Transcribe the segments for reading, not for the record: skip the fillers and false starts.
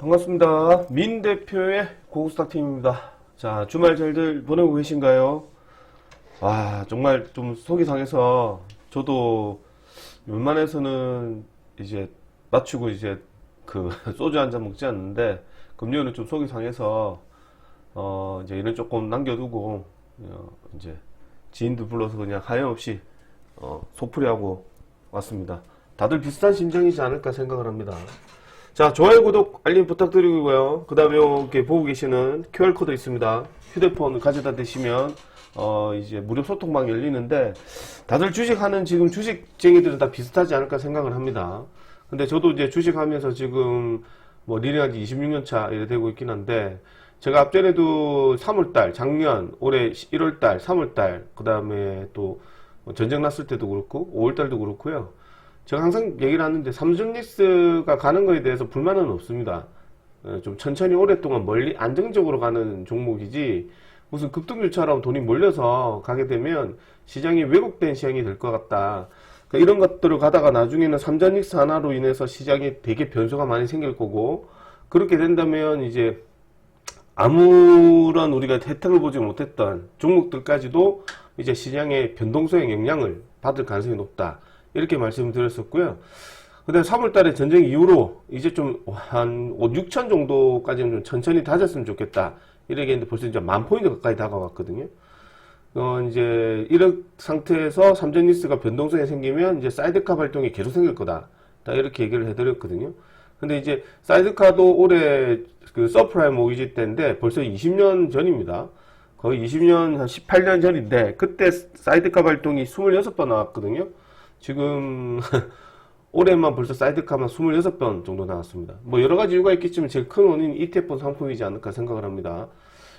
반갑습니다. 민 대표의 고급스타팀입니다. 자, 주말 잘들 보내고 계신가요? 와, 정말 좀 속이 상해서 저도 웬만해서는 이제 맞추고 이제 그 소주 한 잔 먹지 않는데 금요일은 좀 속이 상해서 이제 일은 조금 남겨두고 이제 지인도 불러서 그냥 하염없이 속풀이하고 왔습니다. 다들 비슷한 심정이지 않을까 생각을 합니다. 자, 좋아요, 구독, 알림 부탁드리고요. 그 다음에 이렇게 보고 계시는 QR코드 있습니다. 휴대폰 가져다 대시면 이제 무료 소통방 열리는데 다들 주식하는 지금 주식쟁이들은 다 비슷하지 않을까 생각을 합니다. 근데 저도 이제 주식하면서 지금 뭐 리딩한 지 26년 차 이래 되고 있긴 한데 제가 앞전에도 3월달, 작년, 올해 1월달, 3월달, 그 다음에 또 전쟁 났을 때도 그렇고 5월달도 그렇고요. 제가 항상 얘기를 하는데 삼성리스가 가는 거에 대해서 불만은 없습니다. 좀 천천히 오랫동안 멀리 안정적으로 가는 종목이지 무슨 급등주처럼 돈이 몰려서 가게 되면 시장이 왜곡된 시장이 될 것 같다. 그러니까 이런 것들을 가다가 나중에는 삼전릭스 하나로 인해서 시장이 되게 변수가 많이 생길 거고 그렇게 된다면 이제 아무런 우리가 혜택을 보지 못했던 종목들까지도 이제 시장의 변동성의 영향을 받을 가능성이 높다. 이렇게 말씀을 드렸었고요. 그 다음에 3월달에 전쟁 이후로 이제 좀 한 6천 정도까지는 좀 천천히 다졌으면 좋겠다. 이렇게 했는데 벌써 이제 10,000포인트 가까이 다가왔거든요. 이제 이런 상태에서 삼전리스가 변동성이 생기면 이제 사이드카 발동이 계속 생길 거다. 이렇게 얘기를 해드렸거든요. 근데 이제 사이드카도 올해 그 서프라임 모기지 때인데 벌써 20년 전입니다. 거의 20년, 한 18년 전인데 그때 사이드카 발동이 26번 나왔거든요. 지금 올해만 벌써 사이드카만 26번 정도 나왔습니다. 뭐 여러가지 이유가 있겠지만 제일 큰 원인이 ETF 상품이지 않을까 생각을 합니다.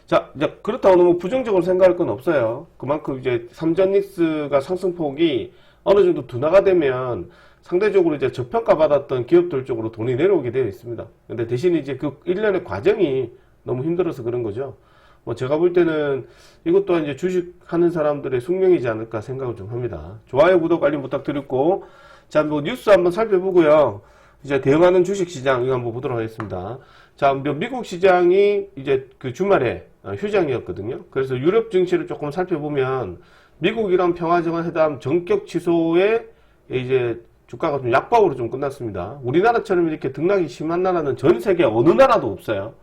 자, 이제 그렇다고 너무 부정적으로 생각할 건 없어요. 그만큼 이제 삼전릭스가 상승폭이 어느 정도 둔화가 되면 상대적으로 이제 저평가받았던 기업들 쪽으로 돈이 내려오게 되어 있습니다. 근데 대신 이제 그 일련의 과정이 너무 힘들어서 그런 거죠. 뭐 제가 볼 때는 이것 또한 이제 주식하는 사람들의 숙명이지 않을까 생각을 좀 합니다. 좋아요, 구독, 알림 부탁드리고 자, 뭐 뉴스 한번 살펴보고요. 이제 대응하는 주식시장 이거 한번 보도록 하겠습니다. 자, 미국 시장이 이제 그 주말에 휴장이었거든요. 그래서 유럽 증시를 조금 살펴보면 미국이랑 평화정상회담 전격 취소에 이제 주가가 좀 약박으로 좀 끝났습니다. 우리나라처럼 이렇게 등락이 심한 나라는 전 세계 어느 나라도 없어요.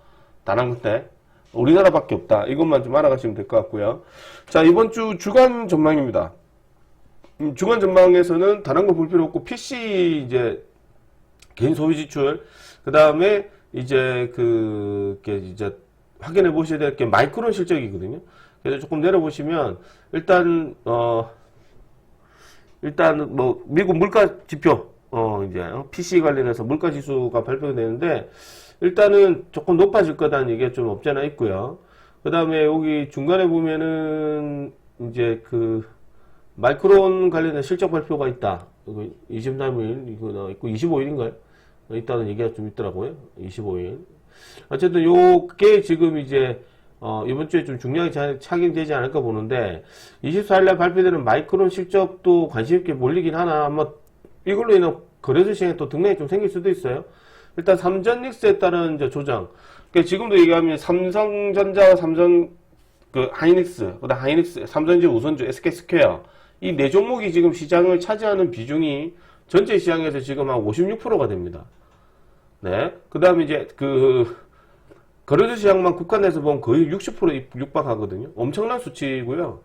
단 한 군데. 우리나라밖에 없다. 이것만 좀 알아가시면 될 것 같고요. 자, 이번 주 주간 전망입니다. 주간 전망에서는 다른 거 볼 필요 없고 PC 이제 개인 소비 지출, 그 다음에 이제 이제 확인해 보셔야 될 게 마이크론 실적이거든요. 그래서 조금 내려보시면 일단 뭐 미국 물가 지표 이제 PC 관련해서 물가 지수가 발표되는데 일단은 조금 높아질 거다는 얘기가 좀 없잖아 있고요. 그 다음에 여기 중간에 보면은 이제 그 마이크론 관련된 실적 발표가 있다. 이거 23일 이거 나와 있고 25일인가요? 있다는 얘기가 좀 있더라고요. 25일. 어쨌든 요게 지금 이제 이번 주에 좀 중요하게 착용되지 않을까 보는데 24일날 발표되는 마이크론 실적도 관심 있게 몰리긴 하나 아마 이걸로 인한 거래소 시장에 또 등락이 좀 생길 수도 있어요. 일단 삼전릭스에 따른 이제 조정. 그러니까 지금도 얘기하면 삼성전자와 하이닉스, 그다음 하이닉스, 삼성전자 우선주, SK스퀘어 이 네 종목이 지금 시장을 차지하는 비중이 전체 시장에서 지금 한 56%가 됩니다. 네. 그다음에 이제 거래소 시장만 국간에서 보면 거의 60%에 육박하거든요. 엄청난 수치고요.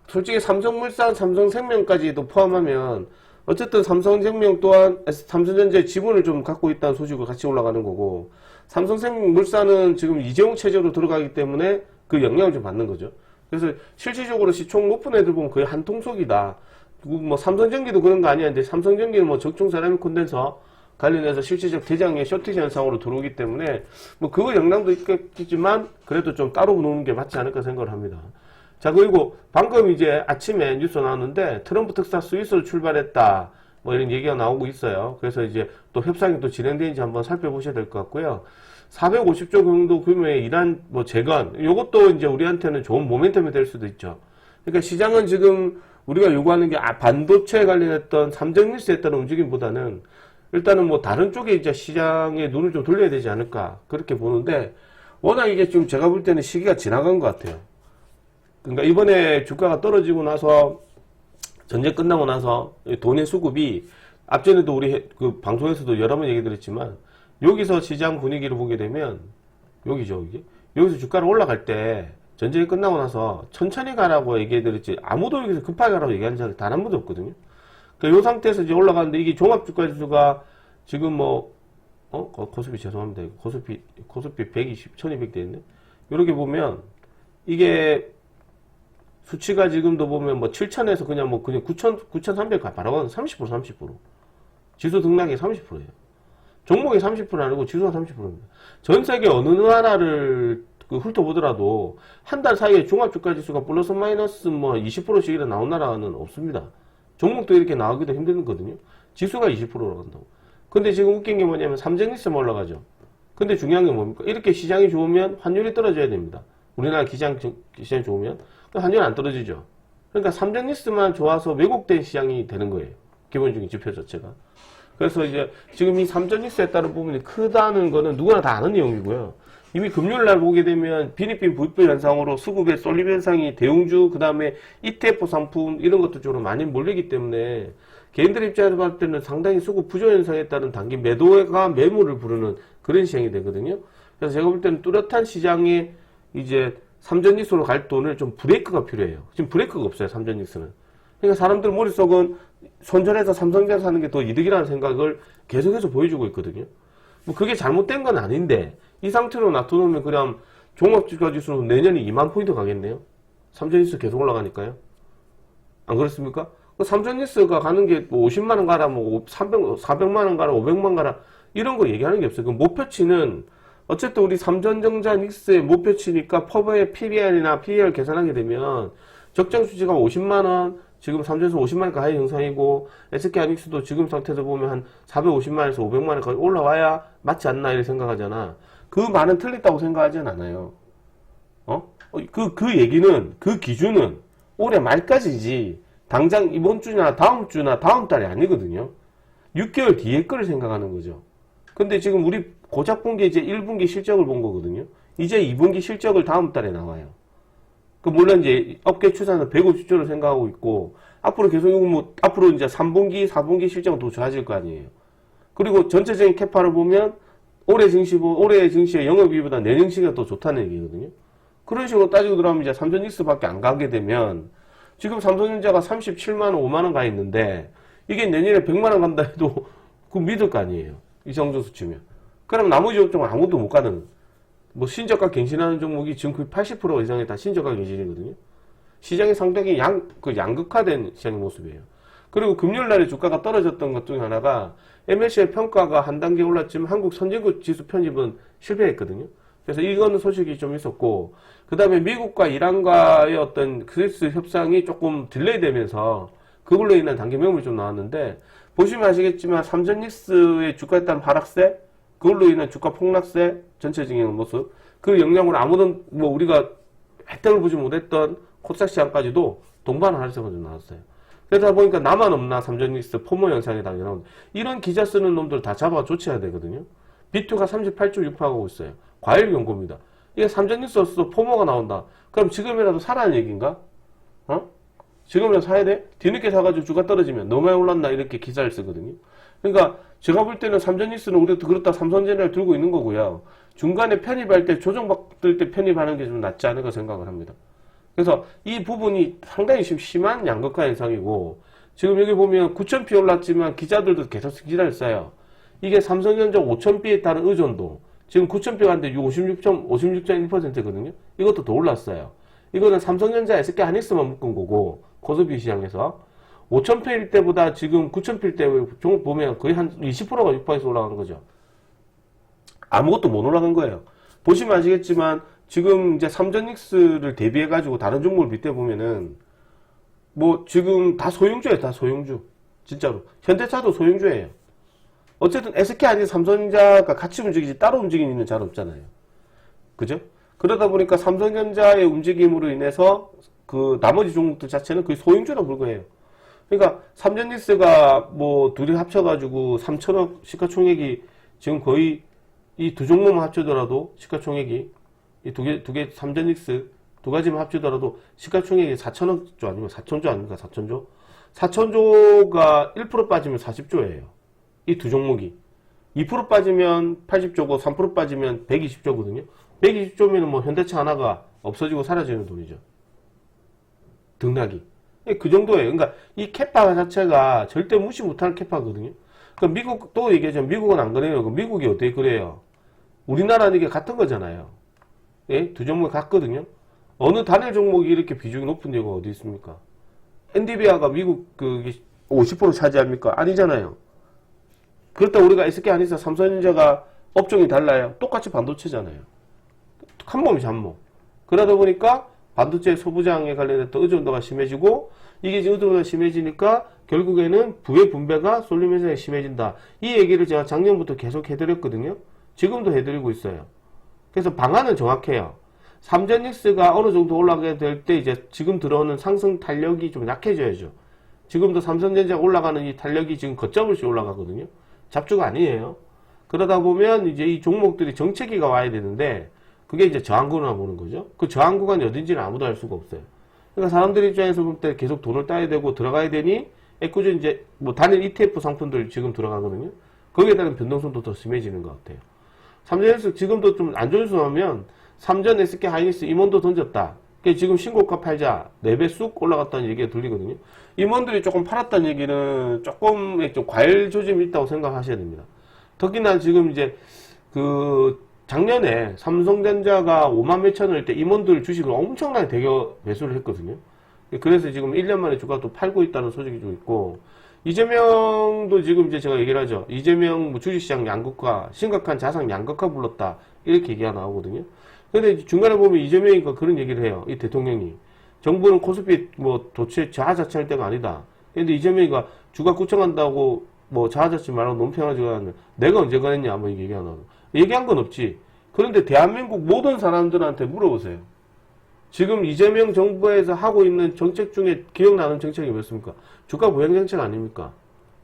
솔직히 삼성물산, 삼성생명까지도 포함하면 어쨌든 삼성생명 또한 삼성전자의 지분을 좀 갖고 있다는 소식으로 같이 올라가는 거고 삼성생물산은 지금 이재용 체제로 들어가기 때문에 그 영향을 좀 받는 거죠. 그래서 실질적으로 시총 높은 애들 보면 거의 한 통속이다. 뭐 삼성전기도 그런 거 아니야. 근데 삼성전기는 뭐 적중 세라믹 콘덴서 관련해서 실질적 대장의 쇼티지 현상으로 들어오기 때문에 뭐 그거 영향도 있겠지만 그래도 좀 따로 놓는 게 맞지 않을까 생각을 합니다. 자, 그리고 방금 이제 아침에 뉴스 나왔는데 트럼프 특사 스위스로 출발했다. 뭐 이런 얘기가 나오고 있어요. 그래서 이제 또 협상이 또 진행되는지 한번 살펴보셔야 될 것 같고요. 450조 정도 규모의 이란 뭐 재건, 이것도 이제 우리한테는 좋은 모멘텀이 될 수도 있죠. 그러니까 시장은 지금 우리가 요구하는 게 반도체에 관련했던 삼성뉴스에 따른 움직임보다는 일단은 뭐 다른 쪽에 이제 시장에 눈을 좀 돌려야 되지 않을까 그렇게 보는데 워낙 이게 좀 제가 볼 때는 시기가 지나간 것 같아요. 그러니까 이번에 주가가 떨어지고 나서 전쟁 끝나고 나서 돈의 수급이 앞전에도 우리 그 방송에서도 여러 번 얘기 드렸지만 여기서 시장 분위기를 보게 되면 여기죠, 이게. 여기서 주가가 올라갈 때 전쟁이 끝나고 나서 천천히 가라고 얘기해 드렸지 아무도 여기서 급하게 가라고 얘기한 적이 단 한 번도 없거든요. 그러니까 이 상태에서 이제 올라가는데 이게 종합주가지수가 지금 뭐 코스피 죄송합니다. 코스피 120, 1200 돼 있네. 이렇게 보면 이게 수치가 지금도 보면 뭐 7000에서 그냥 9300 바로 30%. 지수 등락이 30%예요. 종목이 30% 아니고 지수가 30%입니다. 전 세계 어느 나라를 훑어보더라도 한 달 사이에 종합주가지수가 플러스 마이너스 뭐 20%씩 이렇게 나온 나라는 없습니다. 종목도 이렇게 나오기도 힘들거든요. 지수가 20%로 간다고. 근데 지금 웃긴 게 뭐냐면 삼성리스만 올라가죠. 근데 중요한 게 뭡니까? 이렇게 시장이 좋으면 환율이 떨어져야 됩니다. 우리나라 시장이 좋으면 환율이 안 떨어지죠. 그러니까 삼성리스만 좋아서 왜곡된 시장이 되는 거예요. 기본적인 지표 자체가. 그래서 이제 지금 이 삼성리스에 따른 부분이 크다는 거는 누구나 다 아는 내용이고요. 이미 금요일날 보게 되면 필리핀 부익부 현상으로 수급의 쏠림 현상이 대형주 그 다음에 ETF 상품 이런 것들 쪽으로 많이 몰리기 때문에 개인들 입장에서 봤을 때는 상당히 수급 부조 현상에 따른 단기 매도가 매물을 부르는 그런 시장이 되거든요. 그래서 제가 볼 때는 뚜렷한 시장에 이제 삼성리스로 갈 돈을 좀 브레이크가 필요해요. 지금 브레이크가 없어요, 삼성리스는. 그러니까 사람들 머릿속은 손절해서 삼성전자 사는 게 더 이득이라는 생각을 계속해서 보여주고 있거든요. 뭐 그게 잘못된 건 아닌데 이 상태로 놔두면 그냥 종합주가 지수는 내년에 2만 포인트 가겠네요. 삼성리스 계속 올라가니까요. 안 그렇습니까? 삼성리스가 가는 게 뭐 50만원 가라, 뭐 400만원 가라, 500만원 가라 이런 거 얘기하는 게 없어요. 그 목표치는 어쨌든 우리 삼성전자 닉스의 목표치니까 퍼버의 PBR이나 PER 계산하게 되면 적정 수치가 50만원, 지금 삼성에서 50만원 가까이 형성이고 SK하이닉스도 지금 상태에서 보면 한 450만원에서 500만원까지 올라와야 맞지 않나 이렇게 생각하잖아. 그 말은 틀렸다고 생각하진 않아요. 그 얘기는, 그 기준은 올해 말까지지 당장 이번 주나 다음 주나 다음 달이 아니거든요. 6개월 뒤에 거를 생각하는 거죠. 근데 지금 우리 고작 본 게 이제 1분기 실적을 본 거거든요. 이제 2분기 실적을 다음 달에 나와요. 물론 이제 업계 추산은 150조를 생각하고 있고, 앞으로 계속 앞으로 이제 3분기, 4분기 실적은 더 좋아질 거 아니에요. 그리고 전체적인 캐파를 보면, 올해 증시의 영업이익보다 내년 증시가 더 좋다는 얘기거든요. 그런 식으로 따지고 들어가면 이제 삼성닉스 밖에 안 가게 되면, 지금 삼성전자가 37만원, 5만원 가 있는데, 이게 내년에 100만원 간다 해도, 그거 믿을 거 아니에요. 이 정도 수치면. 그럼 나머지 업종은 아무도 못 가는, 신저가 갱신하는 종목이 지금 거의 80% 이상이 다 신저가 갱신이거든요. 시장이 상당히 양극화된 시장의 모습이에요. 그리고 금요일 날에 주가가 떨어졌던 것 중에 하나가 MSCI 평가가 한 단계 올랐지만 한국 선진국 지수 편입은 실패했거든요. 그래서 이거는 소식이 좀 있었고, 그 다음에 미국과 이란과의 어떤 그리스 협상이 조금 딜레이 되면서 그걸로 인한 단기 매물이 좀 나왔는데, 보시면 아시겠지만 삼성닉스의 주가에 따른 하락세, 그걸로 인한 주가 폭락세, 전체적인 모습, 그 영향으로 아무런 우리가 혜택을 보지 못했던 코스닥 시장까지도 동반 하락세가 좀 나왔어요. 그러다 보니까 나만 없나 삼성닉스 포모 현상이 당연하고, 이런 기자 쓰는 놈들 다 잡아 조치해야 되거든요. 비투가 38.6%하고 있어요. 과일 경고입니다. 이게 삼성닉스 없어도 포모가 나온다. 그럼 지금이라도 사라는 얘기인가? 지금이라도 사야 돼? 뒤늦게 사가지고 주가 떨어지면 너무 많이 올랐나? 이렇게 기사를 쓰거든요. 그러니까 제가 볼 때는 삼성닉스는 우리도 그렇다 삼성전자를 들고 있는 거고요. 중간에 편입할 때 조정받을 때 편입하는 게 좀 낫지 않을까 생각을 합니다. 그래서 이 부분이 상당히 심한 양극화 현상이고, 지금 여기 보면 9,000피 올랐지만 기자들도 계속 기사를 써요. 이게 삼성전자 5,000피에 따른 의존도, 지금 9,000피 갔는데 56.1%거든요. 이것도 더 올랐어요. 이거는 삼성전자 SK하이닉스만 묶은 거고, 코스피 시장에서 5,000피일 때보다 지금 9,000피일 때 종목 보면 거의 한 20%가 육박해서 올라가는 거죠. 아무것도 못 올라간 거예요. 보시면 아시겠지만 지금 이제 삼성닉스를 대비해가지고 다른 종목을 빗대보면은 지금 다 소형주예요. 다 소형주. 진짜로. 현대차도 소형주예요. 어쨌든 SK 아닌 삼성전자가 같이 움직이지 따로 움직이는 일은 잘 없잖아요. 그죠? 그러다 보니까 삼성전자의 움직임으로 인해서 그 나머지 종목들 자체는 거의 소형주나 불과해요. 그러니까 삼전닉스가 뭐 둘이 합쳐가지고 3천억 시가총액이 지금 거의 이 두 종목만 합치더라도 시가총액이 이 두 개 삼전닉스 두 가지만 합치더라도 시가총액이 4천억 조 아니면 4천조 아닙니까? 4천조? 4천조가 1% 빠지면 40조예요. 이 두 종목이. 2% 빠지면 80조고 3% 빠지면 120조거든요. 120조면 뭐 현대차 하나가 없어지고 사라지는 돈이죠. 등락이. 그 정도예요. 그러니까 이 캐파 자체가 절대 무시 못할 캐파거든요. 그러니까 미국 또 얘기하자면 미국은 안 그래요. 미국이 어떻게 그래요? 우리나라는 이게 같은 거잖아요. 예? 두 종목이 같거든요. 어느 단일 종목이 이렇게 비중이 높은 데가 어디 있습니까? 엔비디아가 미국 그 50% 차지합니까? 아니잖아요. 그렇다고 우리가 SK 하이닉스, 삼성전자가 업종이 달라요. 똑같이 반도체잖아요. 한 몸이죠, 한 몸. 그러다 보니까 반도체 소부장에 관련했던 의존도가 심해지고, 이게 지금 의존도가 심해지니까 결국에는 부의 분배가 쏠림 현상이 심해진다. 이 얘기를 제가 작년부터 계속 해드렸거든요. 지금도 해드리고 있어요. 그래서 방안은 정확해요. 삼전닉스가 어느 정도 올라가게 될 때 이제 지금 들어오는 상승 탄력이 좀 약해져야죠. 지금도 삼성전자 올라가는 이 탄력이 지금 걷잡을수 올라가거든요. 잡주가 아니에요. 그러다 보면 이제 이 종목들이 정체기가 와야 되는데 그게 이제 저항구나 보는 거죠. 그 저항 구간이 어딘지는 아무도 알 수가 없어요. 그러니까 사람들 입장에서 볼 때 계속 돈을 따야 되고 들어가야 되니 애꿎은 이제 뭐 단일 ETF 상품들 지금 들어가거든요. 거기에 따른 변동성도 더 심해지는 것 같아요. 삼전에서 지금도 좀 안 좋은 수하면 삼전 SK 하이닉스 임원도 던졌다. 지금 신고가 팔자 4배 쑥 올라갔다는 얘기가 들리거든요. 임원들이 조금 팔았다는 얘기는 조금 좀 과열 조짐이 있다고 생각하셔야 됩니다. 특히나 지금 이제 그 작년에 삼성전자가 5만 몇천 원일 때 임원들 주식을 엄청나게 대거 매수를 했거든요. 그래서 지금 1년 만에 주가가 또 팔고 있다는 소식이 좀 있고, 이재명도 지금 이제 제가 얘기를 하죠. 이재명 뭐 주식시장 양극화, 심각한 자산 양극화 불렀다. 이렇게 얘기가 나오거든요. 근데 중간에 보면 이재명이 그런 얘기를 해요. 이 대통령이. 정부는 코스피 뭐 도체 자하자치할 때가 아니다. 근데 이재명이가 주가 구청한다고 뭐 자하자치 말하고 논평하지고 하는 내가 언제 그랬냐 뭐 얘기가 나오고. 얘기한 건 없지. 그런데 대한민국 모든 사람들한테 물어보세요. 지금 이재명 정부에서 하고 있는 정책 중에 기억나는 정책이 뭐였습니까? 주가 부양 정책 아닙니까?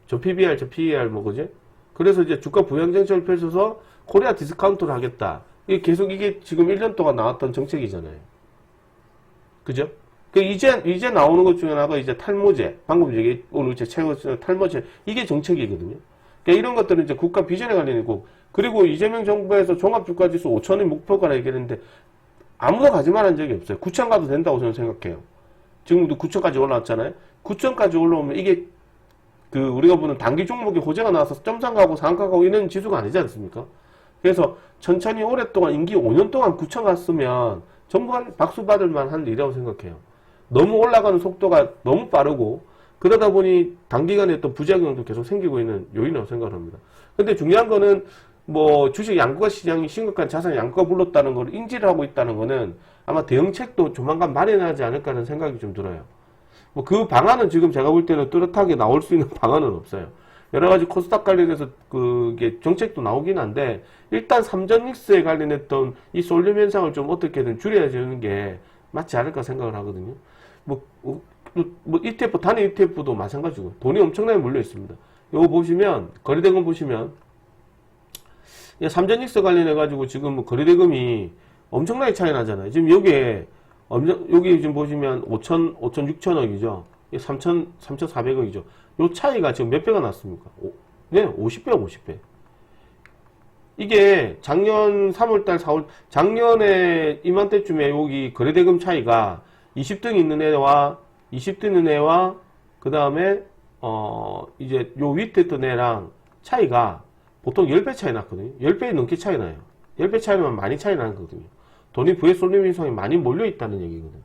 저 PBR, 저 PER 뭐 그지? 그래서 이제 주가 부양 정책을 펼쳐서 코리아 디스카운트를 하겠다. 이게 계속 이게 지금 1년 동안 나왔던 정책이잖아요. 그죠? 그 이제 나오는 것 중에 하나가 이제 탈모제. 방금 얘기, 오늘 제 최고 탈모제. 이게 정책이거든요. 그러니까 이런 것들은 이제 국가 비전에 관련이고, 그리고 이재명 정부에서 종합주가지수 5천의 목표가라 얘기했는데, 아무도 가지 말한 적이 없어요. 9천 가도 된다고 저는 생각해요. 지금도 9천까지 올라왔잖아요. 9천까지 올라오면 이게 그 우리가 보는 단기 종목이 호재가 나와서 점상가고 상가가고 이런 지수가 아니지 않습니까? 그래서 천천히 오랫동안 임기 5년 동안 9천 갔으면 정말 박수 받을 만한 일이라고 생각해요. 너무 올라가는 속도가 너무 빠르고 그러다 보니 단기간에 또 부작용도 계속 생기고 있는 요인이라고 생각합니다. 근데 중요한 거는 뭐 주식 양극화 시장이 심각한 자산 양극화 불렀다는 걸 인지를 하고 있다는 거는 아마 대응책도 조만간 마련하지 않을까 하는 생각이 좀 들어요. 뭐 그 방안은 지금 제가 볼 때는 뚜렷하게 나올 수 있는 방안은 없어요. 여러 가지 코스닥 관련해서 그게 정책도 나오긴 한데 일단 삼전닉스에 관련했던 이 쏠림 현상을 좀 어떻게든 줄여야 되는 게 맞지 않을까 생각을 하거든요. 뭐 ETF, 단일 ETF도 마찬가지고 돈이 엄청나게 몰려 있습니다. 요거 보시면 거래대금 보시면 삼전닉스 관련해가지고 지금 뭐 거래대금이 엄청나게 차이 나잖아요. 지금 여기 지금 보시면 6천억이죠. 3,400억이죠. 요 차이가 지금 몇 배가 났습니까? 네, 50배, 50배. 이게 작년 3월달, 4월, 작년에 이맘때쯤에 여기 거래대금 차이가 20등 있는 애와, 20등 있는 애와, 그 다음에, 이제 요 밑에 있던 애랑 차이가 보통 10배 차이 났거든요. 10배 넘게 차이 나요. 10배 차이면 많이 차이 나는 거거든요. 돈이 부의 쏠림 현상이 많이 몰려 있다는 얘기거든요.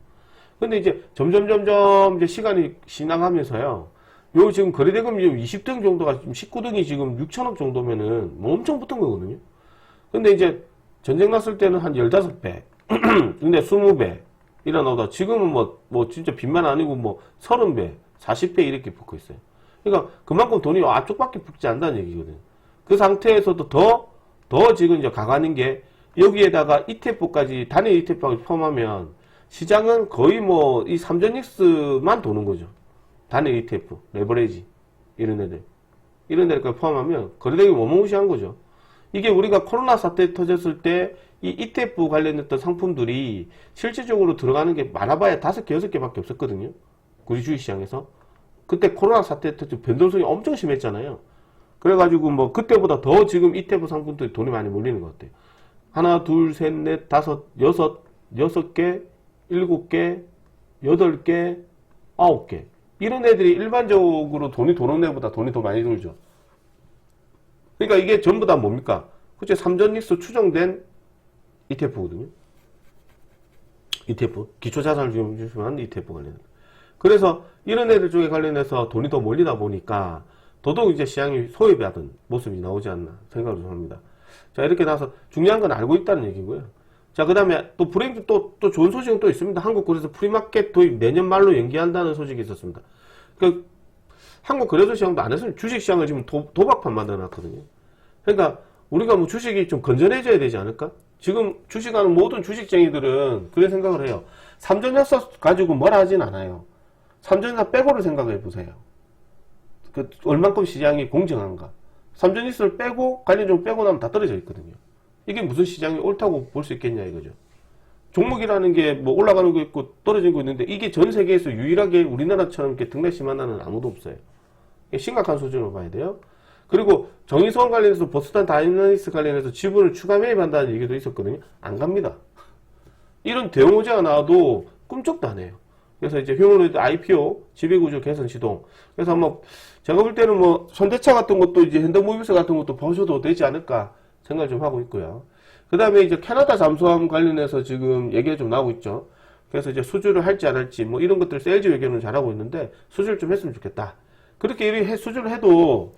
근데 이제 점점 이제 시간이 지나가면서요. 요 지금 거래대금 20등 정도가 지금 19등이 지금 6천억 정도면은 뭐 엄청 붙은 거거든요. 근데 이제 전쟁 났을 때는 한 15배. 근데 20배 일어나다 지금은 뭐 진짜 빚만 아니고 뭐 30배, 40배 이렇게 붙고 있어요. 그러니까 그만큼 돈이 앞쪽밖에 붙지 않는다는 얘기거든요. 그 상태에서도 더 지금 이제 가가는 게 여기에다가 ETF까지 단일 ETF까지 포함하면 시장은 거의 뭐 이 삼전닉스만 도는 거죠. 단일 ETF, 레버리지 이런 애들까지 포함하면 거래대금이 어마무시한 거죠. 이게 우리가 코로나 사태 터졌을 때 이 ETF 관련했던 상품들이 실질적으로 들어가는 게 많아봐야 5개, 6개밖에 없었거든요. 우리 주식시장에서. 그때 코로나 사태 터져 변동성이 엄청 심했잖아요. 그래가지고 뭐 그때보다 더 지금 ETF 상품들이 돈이 많이 몰리는 것 같아요. 하나, 둘, 셋, 넷, 다섯, 여섯 개, 7개, 8개, 9개. 이런 애들이 일반적으로 돈이 도는 애보다 돈이 더 많이 돌죠. 그러니까 이게 전부 다 뭡니까? 그치, 3전익수 추정된 ETF거든요. ETF. 기초자산을 중심한 ETF 관련. 그래서 이런 애들 쪽에 관련해서 돈이 더 몰리다 보니까 더더욱 이제 시장이 소외받은 모습이 나오지 않나 생각을 좀 합니다. 자, 이렇게 나와서 중요한 건 알고 있다는 얘기고요. 자, 그 다음에 또 불행, 또 좋은 소식은 또 있습니다. 한국거래소 프리마켓 도입 내년 말로 연기한다는 소식이 있었습니다. 그, 한국거래소 시장도 안 했으면 주식시장을 지금 도박판 만들어 놨거든요. 그러니까 우리가 뭐 주식이 좀 건전해져야 되지 않을까? 지금 주식하는 모든 주식쟁이들은 그런 생각을 해요. 삼전협서 가지고 뭘 하진 않아요. 삼전협서 빼고를 생각해 보세요. 그 얼만큼 시장이 공정한가. 삼전익수를 빼고 관련종 빼고 나면 다 떨어져 있거든요. 이게 무슨 시장이 옳다고 볼 수 있겠냐 이거죠. 종목이라는 게 뭐 올라가는 거 있고 떨어지는 거 있는데 이게 전 세계에서 유일하게 우리나라처럼 이렇게 등락심한 나라는 아무도 없어요. 이게 심각한 수준으로 봐야 돼요. 그리고 정의소원 관련해서 보스턴 다이너믹스 관련해서 지분을 추가 매입한다는 얘기도 있었거든요. 안 갑니다. 이런 대형 호재가 나와도 꿈쩍도 안 해요. 그래서 이제 휴머노이드 IPO, 지배구조 개선 시동. 그래서 뭐 제가 볼 때는 뭐 현대차 같은 것도 이제 현대모비스 같은 것도 보셔도 되지 않을까 생각을 좀 하고 있고요. 그 다음에 이제 캐나다 잠수함 관련해서 지금 얘기가 좀 나오고 있죠. 그래서 이제 수주를 할지 안 할지 뭐 이런 것들 세일즈 의견을 잘하고 있는데 수주를 좀 했으면 좋겠다. 그렇게 이렇게 수주를 해도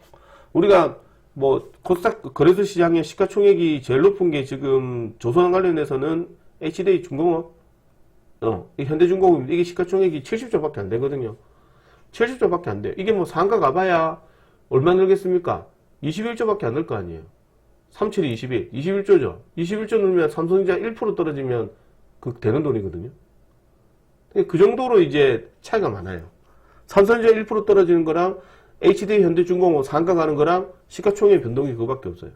우리가 뭐 코스닥 거래소 시장의 시가총액이 제일 높은 게 지금 조선 관련해서는 HD 중공업, 이 현대중공업 이게 시가총액이 70조밖에 안 되거든요. 70조밖에 안 돼요. 이게 뭐 상가 가봐야 얼마 늘겠습니까? 21조밖에 안 늘 거 아니에요. 37이 21, 21조죠. 21조 늘면 삼성전자 1% 떨어지면 그 되는 돈이거든요. 그 정도로 이제 차이가 많아요. 삼성전자 1% 떨어지는 거랑 HD 현대중공업 상가 가는 거랑 시가총액 변동이 그거밖에 없어요.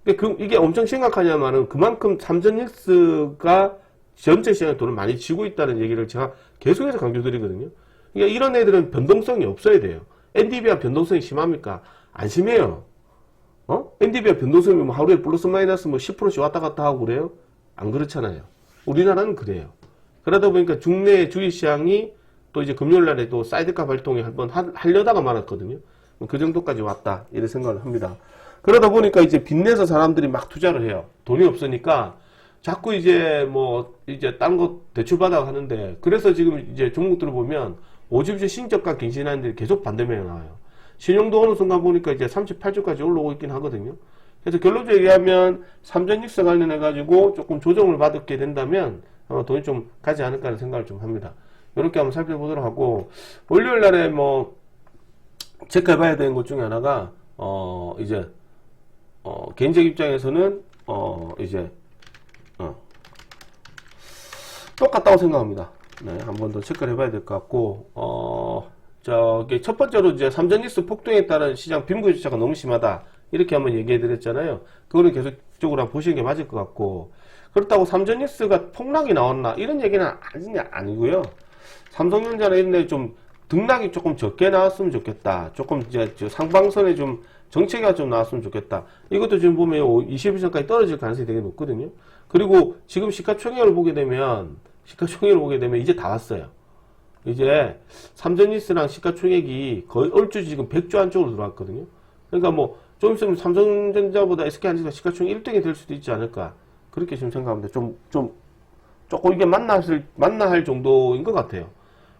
이게 엄청 심각하냐면은 그만큼 삼전익스가 전체 시장에 돈을 많이 쥐고 있다는 얘기를 제가 계속해서 강조드리거든요. 그러니까 이런 애들은 변동성이 없어야 돼요. NDB가 변동성이 심합니까? 안 심해요. NDB가 변동성이 뭐 하루에 플러스 마이너스 뭐 10%씩 왔다 갔다 하고 그래요? 안 그렇잖아요. 우리나라는 그래요. 그러다 보니까 국내 주식시장이 또 이제 금요일 날에 또 사이드카 발동에 한번 하려다가 말았거든요. 그 정도까지 왔다. 이런 생각을 합니다. 그러다 보니까 이제 빚내서 사람들이 막 투자를 해요. 돈이 없으니까 자꾸 이제 뭐 이제 딴 거 대출받아 하는데 그래서 지금 이제 종목들을 보면 오집시 신저가 갱신하는 데 계속 반대면이 나와요. 신용도 어느 순간 보니까 이제 38조까지 올라오고 있긴 하거든요. 그래서 결론적으로 얘기하면 삼전익스 관련해가지고 조금 조정을 받게 된다면 아마 돈이 좀 가지 않을까 하는 생각을 좀 합니다. 이렇게 한번 살펴보도록 하고, 월요일 날에 뭐, 체크해봐야 되는 것 중에 하나가, 개인적 입장에서는, 똑같다고 생각합니다. 네, 한 번 더 체크를 해봐야 될 것 같고, 첫 번째로 이제 삼전익스 폭등에 따른 시장 빈부격차가 너무 심하다. 이렇게 한번 얘기해드렸잖아요. 그거는 계속적으로 한번 보시는 게 맞을 것 같고, 그렇다고 삼전익스가 폭락이 나왔나? 이런 얘기는 아니고요. 삼성전자나 이런 데 좀 등락이 조금 적게 나왔으면 좋겠다. 조금 이제 상방선에 좀 정체가 좀 나왔으면 좋겠다. 이것도 지금 보면 21%까지 떨어질 가능성이 되게 높거든요. 그리고 지금 시가총액을 보게 되면 이제 다 왔어요. 이제 삼전익스랑 시가총액이 거의 얼추 지금 100조 안쪽으로 들어왔거든요. 그러니까 뭐 좀 있으면 삼성전자보다 SK하이닉스가 시가총액 1등이 될 수도 있지 않을까. 그렇게 지금 생각합니다. 조금 이게 맞나 할 정도인 것 같아요.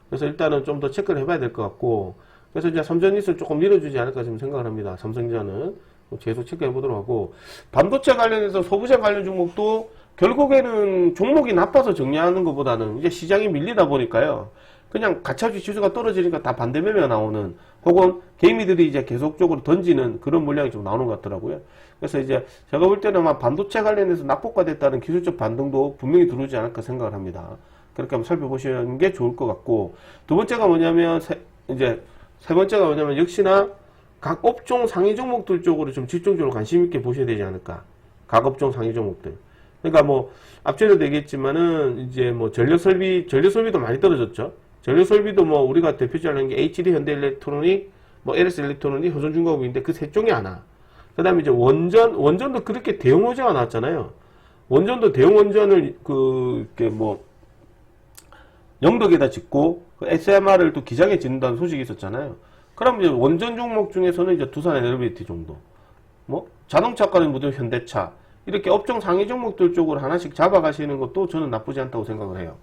그래서 일단은 좀 더 체크를 해봐야 될 것 같고, 그래서 이제 삼전익스를 조금 밀어주지 않을까 지금 생각을 합니다. 삼성전자는 계속 체크해 보도록 하고, 반도체 관련해서 소부장 관련 종목도 결국에는 종목이 나빠서 정리하는 것보다는 이제 시장이 밀리다 보니까요. 그냥 가차주식 지수가 떨어지니까 다 반대 매매가 나오는, 혹은 개미들이 이제 계속적으로 던지는 그런 물량이 좀 나오는 것 같더라고요. 그래서 이제 제가 볼 때는 아마 반도체 관련해서 낙폭과됐다는 기술적 반등도 분명히 들어오지 않을까 생각을 합니다. 그렇게 한번 살펴보시는 게 좋을 것 같고, 두 번째가 뭐냐면 이제 세 번째가 뭐냐면 역시나 각 업종 상위 종목들 쪽으로 좀 집중적으로 관심 있게 보셔야 되지 않을까. 각 업종 상위 종목들. 그러니까 뭐 앞전에도 얘기했지만은 이제 뭐 전력설비도 많이 떨어졌죠. 전력설비도 뭐 우리가 대표적인 게 HD 현대일렉트로닉, 뭐 LS 일렉트로닉, 효성중공업인데 그 세 종이 하나. 그다음에 이제 원전도 그렇게 대형 호재가 나왔잖아요. 원전도 대형 원전을 이렇게 뭐 영덕에다 짓고 그 SMR을 또 기장에 짓는다는 소식이 있었잖아요. 그럼 이제 원전 종목 중에서는 이제 두산 에너비티 정도, 뭐 자동차과는 모두 현대차, 이렇게 업종 상위 종목들 쪽으로 하나씩 잡아가시는 것도 저는 나쁘지 않다고 생각을 해요.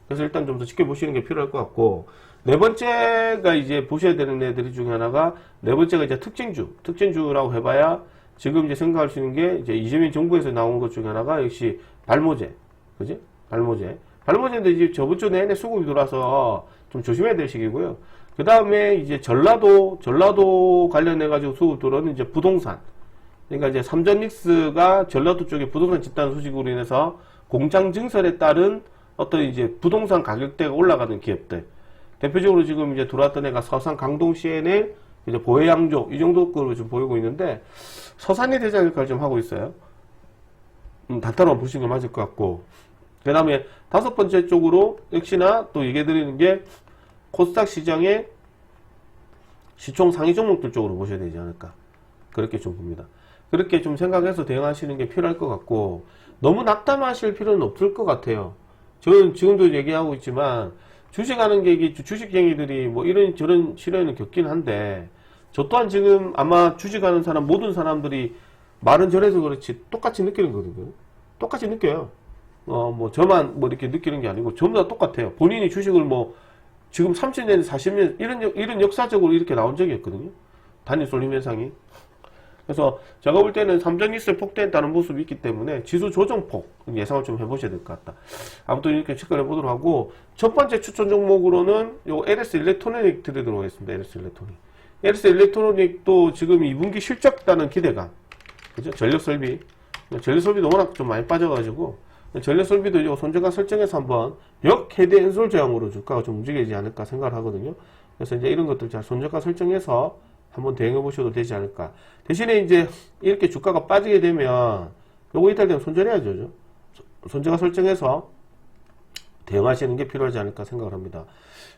그래서 일단 좀 더 지켜보시는 게 필요할 것 같고, 네 번째가 이제 보셔야 되는 애들이 중에 하나가, 네 번째가 이제 특징주라고 해봐야 지금 이제 생각할 수 있는 게 이제 이재명 정부에서 나온 것 중에 하나가 역시 발모제, 그지? 발모제인데 이제 저번 주 내내 수급이 돌아서 좀 조심해야 될 시기고요. 그 다음에 이제 전라도 관련해가지고 수급 돌아오는 이제 부동산. 그러니까 이제 삼전닉스가 전라도 쪽에 부동산 짓다는 소식으로 인해서 공장 증설에 따른 어떤 이제 부동산 가격대가 올라가는 기업들. 대표적으로 지금 이제 들어왔던 애가 서산 강동 CNL, 이제 보혜양조, 이 정도 거로 좀 보이고 있는데, 서산이 대장 역할을 좀 하고 있어요. 단타로 보시는 게 맞을 것 같고. 그 다음에 다섯 번째 쪽으로 역시나 또 얘기해드리는 게 코스닥 시장의 시총 상위 종목들 쪽으로 보셔야 되지 않을까. 그렇게 좀 봅니다. 그렇게 좀 생각해서 대응하시는 게 필요할 것 같고, 너무 낙담하실 필요는 없을 것 같아요. 저는 지금도 얘기하고 있지만, 주식하는 게 이게 주식쟁이들이 뭐 이런 저런 시련을 겪긴 한데, 저 또한 지금 아마 주식하는 사람, 모든 사람들이 말은 저래서 그렇지 똑같이 느끼는 거거든요. 똑같이 느껴요. 뭐 저만 뭐 이렇게 느끼는 게 아니고 전부 다 똑같아요. 본인이 주식을 뭐 지금 30년, 40년 이런 역사적으로 이렇게 나온 적이 없거든요. 단일 쏠림 현상이. 그래서 제가 볼 때는 삼전일세 폭대했다는 모습이 있기 때문에 지수 조정폭 예상을 좀 해보셔야 될 것 같다. 아무튼 이렇게 체크를 해보도록 하고, 첫 번째 추천 종목으로는 요 LS 일렉트로닉 드리도록 하겠습니다. LS 일렉트로닉. LS 일렉트로닉도 지금 2분기 실적다는 기대감. 그죠? 전력설비도 워낙 좀 많이 빠져가지고, 전력설비도 이제 손절가 설정해서 한번 역헤드 엔솔 저항으로 주가가 좀 움직이지 않을까 생각을 하거든요. 그래서 이제 이런 것들 잘 손절가 설정해서 한번 대응해 보셔도 되지 않을까. 대신에 이제 이렇게 주가가 빠지게 되면 요거 이탈되면 손절해야죠. 손절가 설정해서 대응하시는 게 필요하지 않을까 생각을 합니다.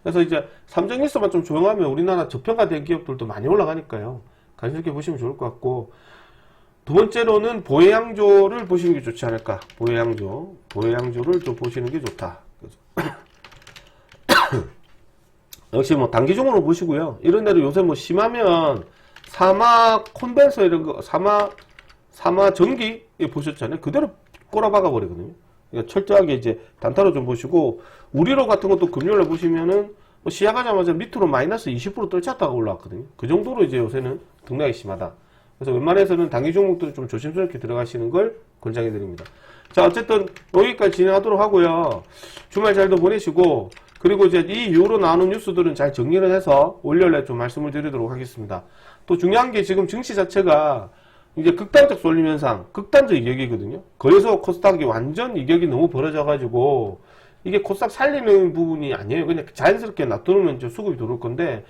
그래서 이제 삼성일서만 좀 조용하면 우리나라 저평가된 기업들도 많이 올라가니까요. 관심 있게 보시면 좋을 것 같고, 두 번째로는 보혜양조를 보시는 게 좋지 않을까. 보혜양조를 좀 보시는 게 좋다. 역시 뭐 단기종으로 보시고요. 이런 데로 요새 뭐 심하면 사마 콘덴서 이런 거, 사마 전기 보셨잖아요. 그대로 꼬라박아 버리거든요. 그러니까 철저하게 이제 단타로 좀 보시고, 우리로 같은 것도 금요일에 보시면은 뭐 시작하자마자 밑으로 마이너스 20% 떨쳤다가 올라왔거든요. 그 정도로 이제 요새는 등락이 심하다. 그래서 웬만해서는 단기 종목도 좀 조심스럽게 들어가시는 걸 권장해 드립니다. 자, 어쨌든 여기까지 진행하도록 하고요. 주말 잘도 보내시고, 그리고 이제 이 이후로 나오는 뉴스들은 잘 정리를 해서 월요일에 좀 말씀을 드리도록 하겠습니다. 또 중요한 게 지금 증시 자체가 이제 극단적 쏠림 현상, 극단적 이격이거든요. 그래서 코스닥이 완전 이격이 너무 벌어져가지고 이게 코스닥 살리는 부분이 아니에요. 그냥 자연스럽게 놔두면 이제 수급이 들어올 건데,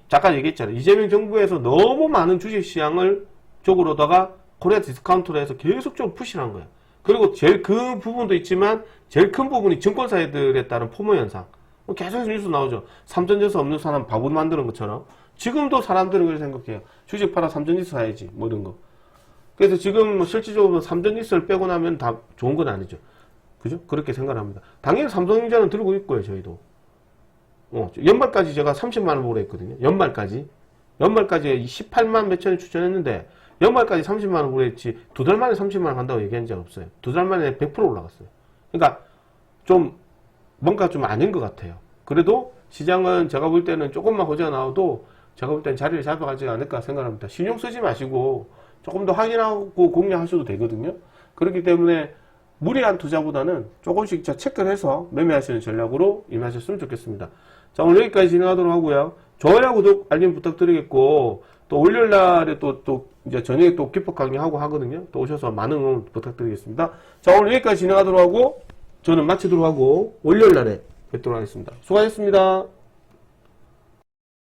잠깐 얘기했잖아요. 이재명 정부에서 너무 많은 주식시장을 쪽으로다가 코리아 디스카운트로 해서 계속적으로 푸시를 한 거예요. 그리고 제일 그 부분도 있지만 제일 큰 부분이 증권사들에 따른 포모 현상. 계속 뉴스 나오죠. 삼전지수 없는 사람 바보 만드는 것처럼. 지금도 사람들은 그렇게 생각해요. 주식 팔아 삼전지수 사야지. 뭐 이런 거. 그래서 지금 뭐 실질적으로 삼전지수를 빼고 나면 다 좋은 건 아니죠. 그죠? 그렇게 생각을 합니다. 당연히 삼성전자는 들고 있고요, 저희도. 연말까지 제가 30만원 보러 했거든요. 연말까지 18만 몇천에 추천했는데, 연말까지 30만원 보러 했지, 2달 만에 30만원 간다고 얘기한 적 없어요. 2달 만에 100% 올라갔어요. 그러니까, 뭔가 좀 아닌 것 같아요. 그래도 시장은 제가 볼 때는 조금만 호재가 나와도 제가 볼 때는 자리를 잡아가지 않을까 생각합니다. 신용 쓰지 마시고, 조금 더 확인하고 공략하셔도 되거든요. 그렇기 때문에, 무리한 투자보다는 조금씩 체크를 해서 매매하시는 전략으로 임하셨으면 좋겠습니다. 자, 오늘 여기까지 진행하도록 하고요. 좋아요, 구독, 알림 부탁드리겠고, 또 월요일날에 또 이제 저녁에 또 기법 강의하고 하거든요. 또 오셔서 많은 응원 부탁드리겠습니다. 자, 오늘 여기까지 진행하도록 하고, 저는 마치도록 하고, 월요일날에 뵙도록 하겠습니다. 수고하셨습니다.